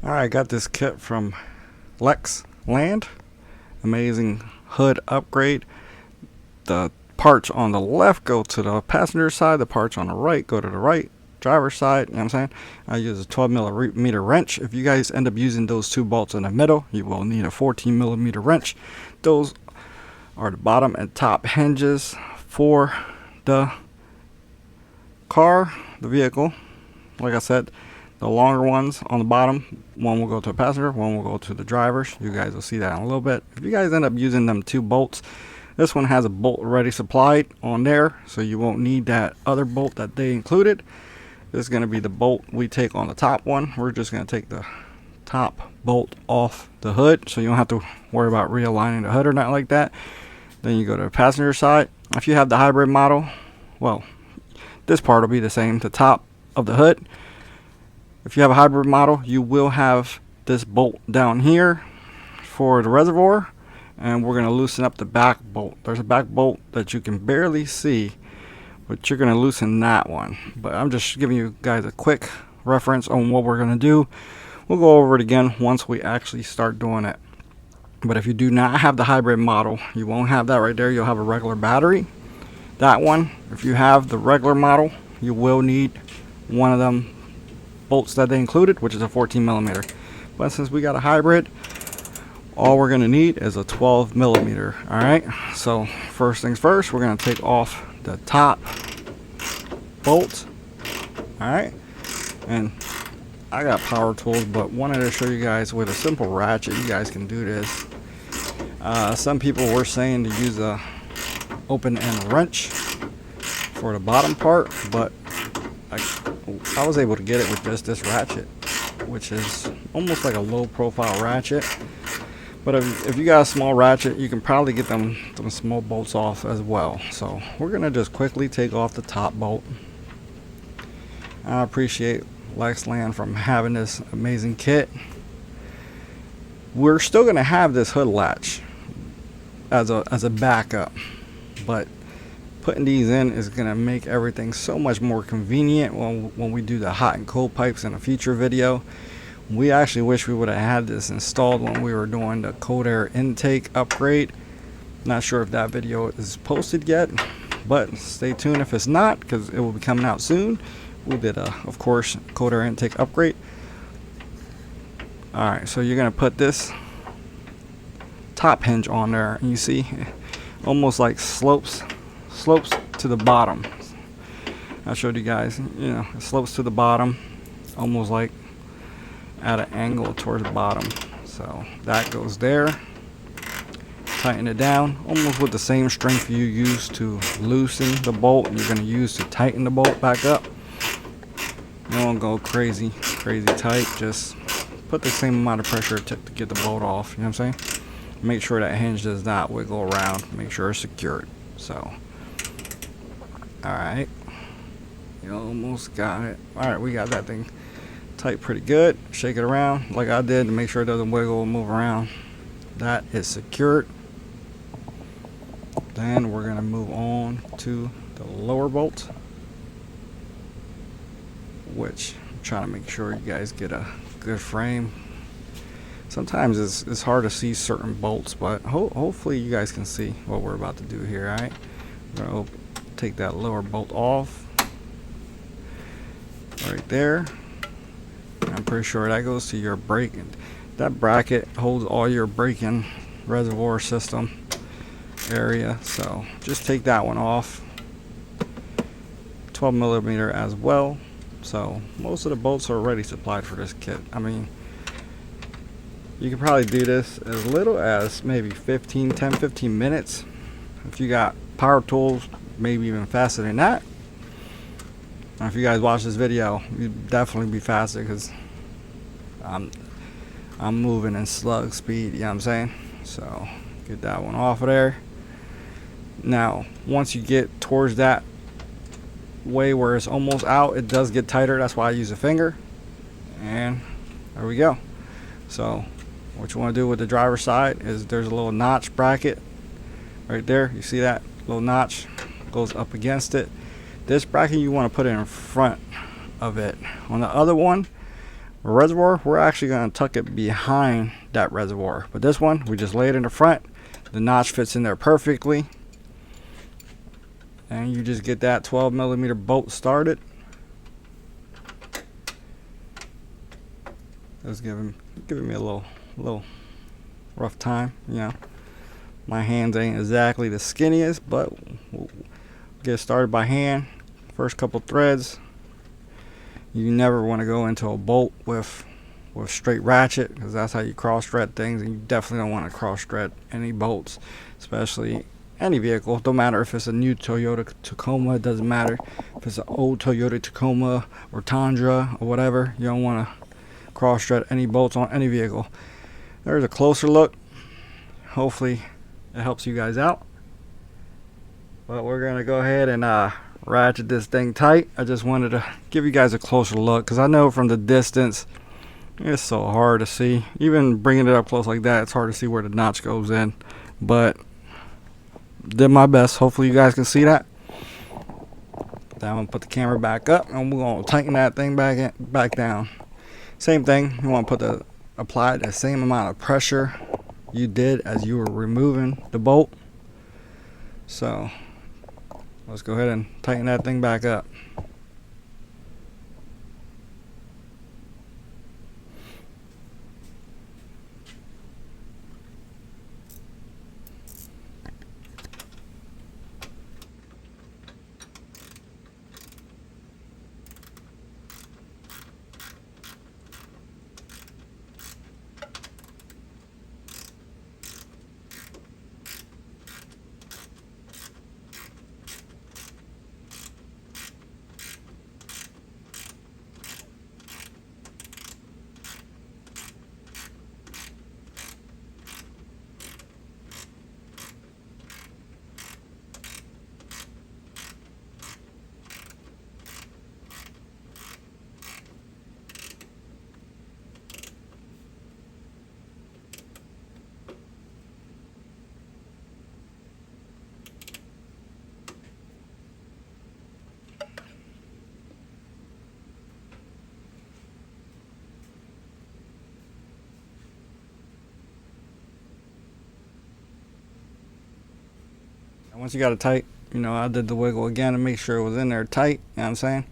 Alright, got this kit from LexLand. Amazing hood upgrade. The parts on the left go to the passenger side, the parts on the right go to the right driver's side. You know what I'm saying? I use a 12 millimeter wrench. If you guys end up using those two bolts in the middle, you will need a 14 millimeter wrench. Those are the bottom and top hinges for the car, the vehicle. Like I said, the longer ones on the bottom, one will go to a passenger, one will go to the drivers. You guys will see that in a little bit. If you guys end up using them two bolts, this one has a bolt already supplied on there, so you won't need that other bolt that they included. This is going to be the bolt we take on the top one. We're just going to take the top bolt off the hood, so you don't have to worry about realigning the hood or nothing like that. Then you go to the passenger side. If you have the hybrid model, well, this part will be the same, the top of the hood. If you have a hybrid model, you will have this bolt down here for the reservoir, and we're going to loosen up the back bolt. There's a back bolt that you can barely see, but you're going to loosen that one. But I'm just giving you guys a quick reference on what we're going to do. We'll go over it again once we actually start doing it. But if you do not have the hybrid model, you won't have that right there. You'll have a regular battery. That one, if you have the regular model, you will need one of them bolts that they included, which is a 14 millimeter. But since we got a hybrid, all we're going to need is a 12 millimeter. All right, so first things first, we're going to take off the top bolt. All right, and I got power tools, but wanted to show you guys with a simple ratchet you guys can do this. Some people were saying to use a open end wrench for the bottom part, but I was able to get it with just this ratchet, which is almost like a low profile ratchet. But if you got a small ratchet, you can probably get them small bolts off as well. So we're gonna just quickly take off the top bolt. I appreciate LexLand from having this amazing kit. We're still gonna have this hood latch as a backup, but putting these in is going to make everything so much more convenient when we do the hot and cold pipes in a future video. We actually wish we would have had this installed when we were doing the cold air intake upgrade. Not sure if that video is posted yet, but stay tuned if it's not, because it will be coming out soon. We did of course, cold air intake upgrade. Alright, so you're going to put this top hinge on there, and you see almost like slopes to the bottom. I showed you guys, you know, it slopes to the bottom, almost like at an angle towards the bottom. So that goes there. Tighten it down almost with the same strength you use to loosen the bolt, you're going to use to tighten the bolt back up. You don't go crazy tight, just put the same amount of pressure it took to get the bolt off. You know what I'm saying? Make sure that hinge does not wiggle around, make sure it's secured. So alright, you almost got it. Alright, we got that thing tight pretty good. Shake it around like I did to make sure it doesn't wiggle and move around. That is secured. Then we're going to move on to the lower bolt, which I'm trying to make sure you guys get a good frame. Sometimes it's hard to see certain bolts, but hopefully you guys can see what we're about to do here. Alright, we're going to take that lower bolt off right there. I'm pretty sure that goes to your brake. That bracket holds all your braking reservoir system area, so just take that one off. 12 millimeter as well. So most of the bolts are already supplied for this kit. I mean, you can probably do this as little as maybe 10-15 minutes. If you got power tools, maybe even faster than that. And if you guys watch this video, you'd definitely be faster, because I'm moving in slug speed, you know what I'm saying? So get that one off of there. Now once you get towards that way where it's almost out, it does get tighter. That's why I use a finger. And there we go. So what you want to do with the driver's side is there's a little notch bracket right there. You see that little notch goes up against it. This bracket you want to put it in front of it. On the other one, reservoir, we're actually going to tuck it behind that reservoir. But this one, we just lay it in the front. The notch fits in there perfectly. And you just get that 12mm bolt started. It's giving me a little rough time, you know. My hands ain't exactly the skinniest, but we'll get started by hand. First couple threads. You never want to go into a bolt with straight ratchet, because that's how you cross thread things, and you definitely don't want to cross thread any bolts, especially any vehicle. Don't matter if it's a new Toyota Tacoma, it doesn't matter if it's an old Toyota Tacoma or Tundra or whatever. You don't want to cross thread any bolts on any vehicle. There's a closer look. Hopefully it helps you guys out. But we're gonna go ahead and ratchet this thing tight. I just wanted to give you guys a closer look, because I know from the distance it's so hard to see. Even bringing it up close like that, it's hard to see where the notch goes in. But did my best. Hopefully you guys can see that. Then I'm gonna put the camera back up, and we're gonna tighten that thing back down. Same thing. You want to apply the same amount of pressure you did as you were removing the bolt. So let's go ahead and tighten that thing back up. And once you got it tight, you know, I did the wiggle again to make sure it was in there tight. You know what I'm saying?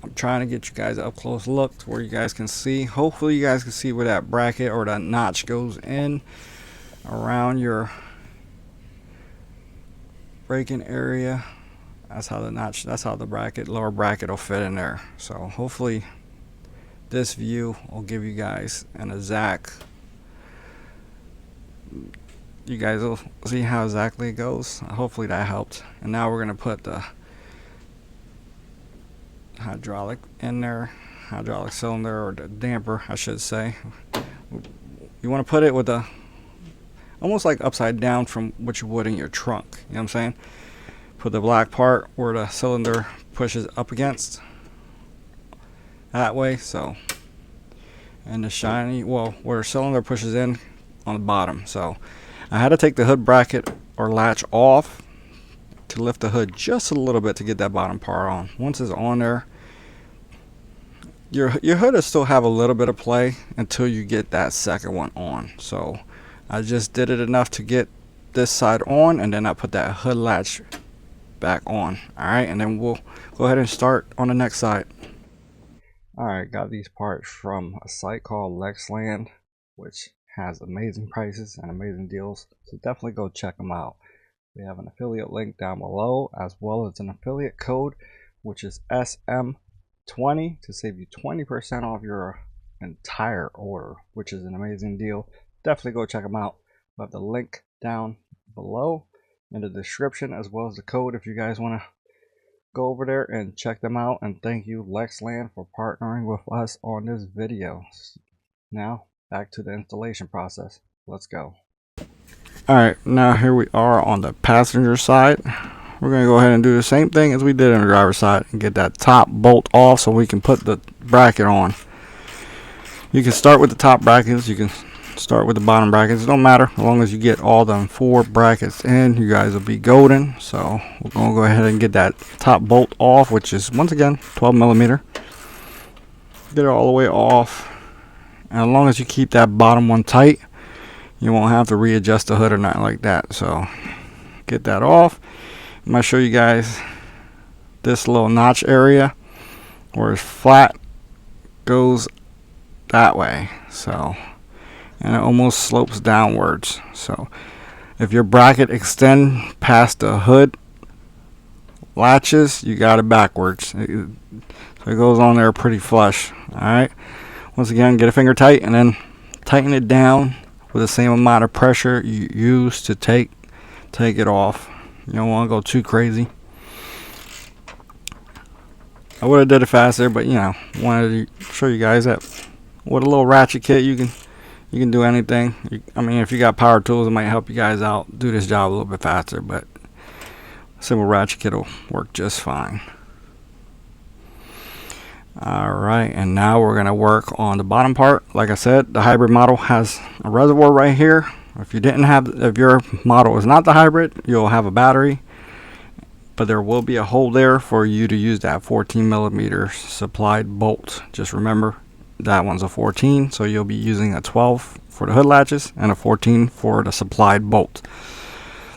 I'm trying to get you guys up close look to where you guys can see. Hopefully you guys can see where that bracket or that notch goes in around your braking area. That's how the bracket, lower bracket, will fit in there. So hopefully this view will give you guys an exact, you guys will see how exactly it goes. Hopefully that helped. And now we're gonna put the hydraulic in there, hydraulic cylinder, or the damper I should say. You want to put it with a almost like upside down from what you would in your trunk, you know what I'm saying? Put the black part where the cylinder pushes up against, that way. So, and the shiny, well, where the cylinder pushes in on the bottom. So I had to take the hood bracket or latch off to lift the hood just a little bit to get that bottom part on. Once it's on there, your hood will still have a little bit of play until you get that second one on. So I just did it enough to get this side on, and then I put that hood latch back on. Alright, and then we'll go ahead and start on the next side. Alright, got these parts from a site called LexLand, which has amazing prices and amazing deals, so definitely go check them out. We have an affiliate link down below, as well as an affiliate code, which is SM20, to save you 20% off your entire order, which is an amazing deal. Definitely go check them out. We'll have the link down below in the description, as well as the code if you guys want to go over there and check them out. And thank you, LexLand, for partnering with us on this video. Now back to the installation process. Let's go. Alright, now here we are on the passenger side. We're going to go ahead and do the same thing as we did on the driver's side and get that top bolt off so we can put the bracket on. You can start with the top brackets, you can start with the bottom brackets. It don't matter, as long as you get all them 4 brackets in, you guys will be golden. So we're going to go ahead and get that top bolt off, which is once again 12mm. get it all the way off. And as long as you keep that bottom one tight, you won't have to readjust the hood or nothing like that. So get that off. I'm going to show you guys this little notch area where it's flat goes that way. So, and it almost slopes downwards. So if your bracket extend past the hood latches, you got it backwards. So it goes on there pretty flush. Alright, once again, get a finger tight and then tighten it down with the same amount of pressure you use to take it off. You don't want to go too crazy. I would have did it faster, but you know, wanted to show you guys that with a little ratchet kit you can do anything. I mean, if you got power tools, it might help you guys out do this job a little bit faster, but simple ratchet kit will work just fine. Alright, and now we're going to work on the bottom part. Like I said, the hybrid model has a reservoir right here. If your model is not the hybrid, you'll have a battery, but there will be a hole there for you to use that 14mm supplied bolt. Just remember, that one's a 14, so you'll be using a 12 for the hood latches and a 14 for the supplied bolt.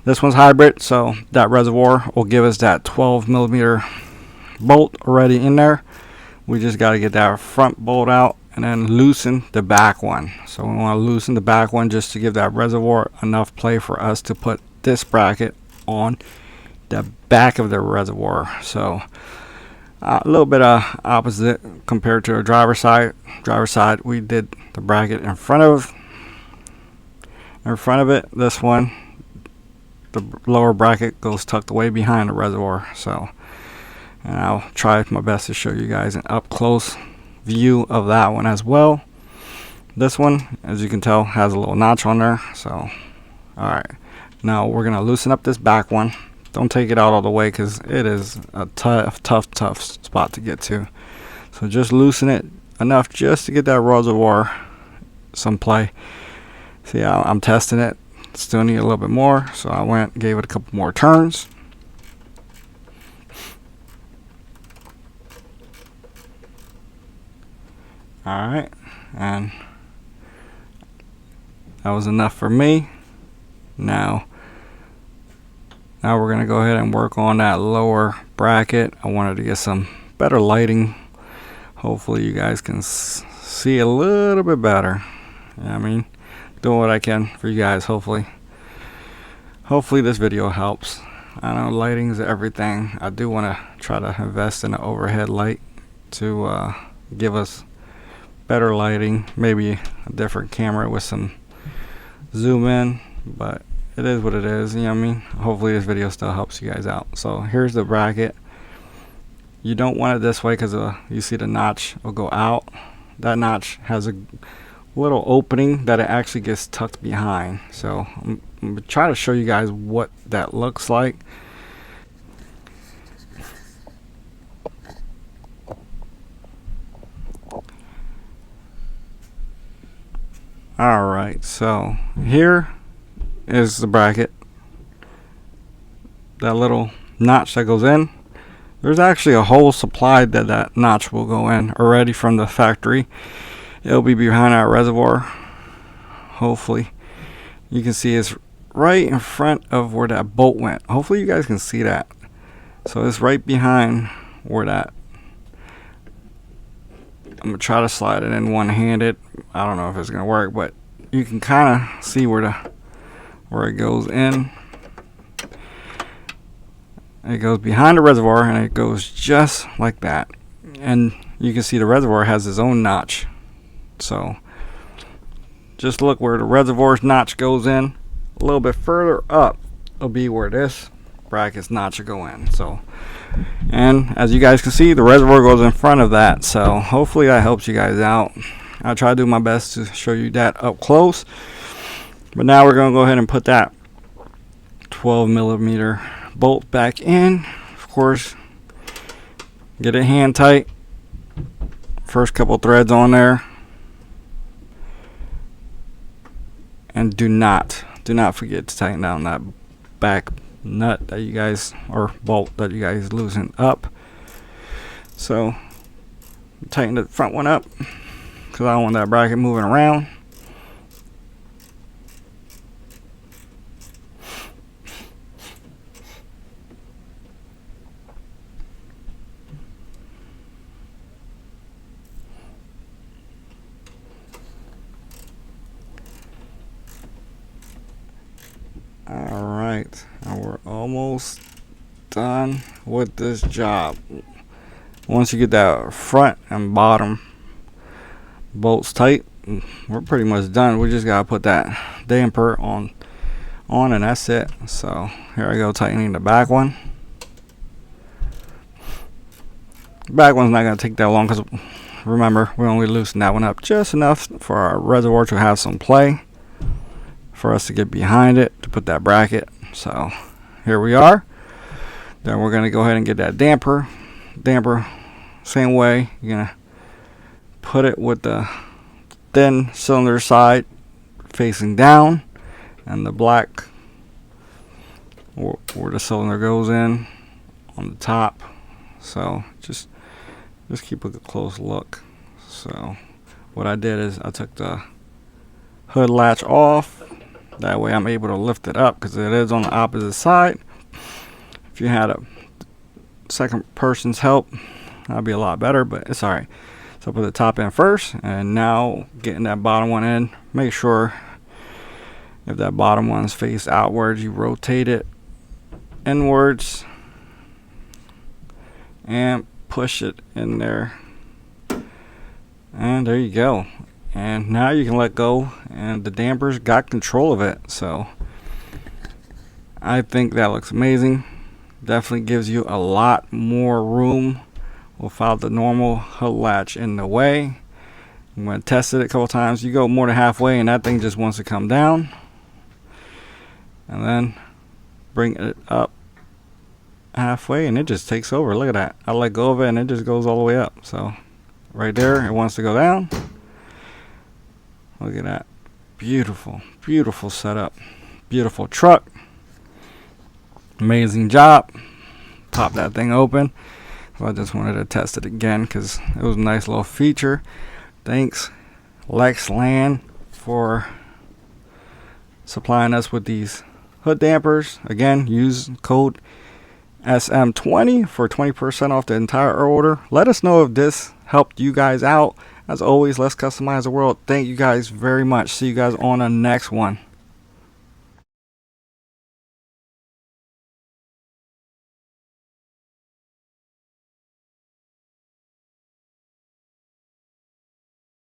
This one's hybrid, so that reservoir will give us that 12mm bolt already in there. We just got to get that front bolt out and then loosen the back one. So we want to loosen the back one just to give that reservoir enough play for us to put this bracket on the back of the reservoir. So a little bit opposite compared to a driver's side. Driver's side, we did the bracket in front of it. This one, the lower bracket goes tucked away behind the reservoir. So, and I'll try my best to show you guys an up close view of that one as well. This one, as you can tell, has a little notch on there. So alright, now we're gonna loosen up this back one. Don't take it out all the way because it is a tough spot to get to. So just loosen it enough just to get that reservoir some play. See, I'm testing it, still need a little bit more, so I went gave it a couple more turns. Alright, and that was enough for me. Now we're going to go ahead and work on that lower bracket. I wanted to get some better lighting. Hopefully you guys can see a little bit better. I mean, doing what I can for you guys. Hopefully this video helps. I know lighting is everything. I do want to try to invest in an overhead light to give us better lighting, maybe a different camera with some zoom in, but it is what it is, you know what I mean? Hopefully this video still helps you guys out. So here's the bracket. You don't want it this way because you see the notch will go out. That notch has a little opening that it actually gets tucked behind. So I'm going to try to show you guys what that looks like. Alright, so here is the bracket. That little notch that goes in. There's actually a hole supplied that notch will go in already from the factory. It'll be behind our reservoir. Hopefully you can see it's right in front of where that bolt went. Hopefully you guys can see that. So it's right behind where that. I'm gonna try to slide it in one-handed. I don't know if it's gonna work, but you can kind of see where it goes in. It goes behind the reservoir and it goes just like that. And you can see the reservoir has its own notch. So just look where the reservoir's notch goes in. A little bit further up will be where this bracket's notch will go in. So, and as you guys can see, the reservoir goes in front of that. So hopefully that helps you guys out. I'll try to do my best to show you that up close. But now we're going to go ahead and put that 12mm bolt back in. Of course, get it hand tight. First couple threads on there. And do not forget to tighten down that back nut that you guys, or bolt that you guys loosen up. So Tighten the front one up because I don't want that bracket moving around. Alright, and we're almost done with this job. Once you get that front and bottom bolts tight, we're pretty much done. We just gotta put that damper on and that's it. So here I go, tightening the back one. The back one's not gonna take that long because remember, we only loosened that one up just enough for our reservoir to have some play for us to get behind it to put that bracket. So here we are. Then we're gonna go ahead and get that damper. Same way, you're gonna put it with the thin cylinder side facing down, and the black where the cylinder goes in on the top. So just keep a close look. So what I did is I took the hood latch off. That way I'm able to lift it up because it is on the opposite side. If you had a second person's help, that'd be a lot better, but it's alright. So put the top in first, and now getting that bottom one in. Make sure if that bottom one's face outwards, you rotate it inwards and push it in there. And there you go. And now you can let go, and the dampers got control of it. So I think that looks amazing. Definitely gives you a lot more room without the normal hood latch in the way. I'm going to test it a couple times. You go more than halfway and that thing just wants to come down, and then bring it up halfway and it just takes over. Look at that. I let go of it and it just goes all the way up. So right there, it wants to go down. Look at that. Beautiful, beautiful setup. Beautiful truck. Amazing job. Pop that thing open. So I just wanted to test it again because it was a nice little feature. Thanks LexLand for supplying us with these hood dampers. Again, use code SM20 for 20% off the entire order. Let us know if this helped you guys out. As always, let's customize the world. Thank you guys very much. See you guys on the next one.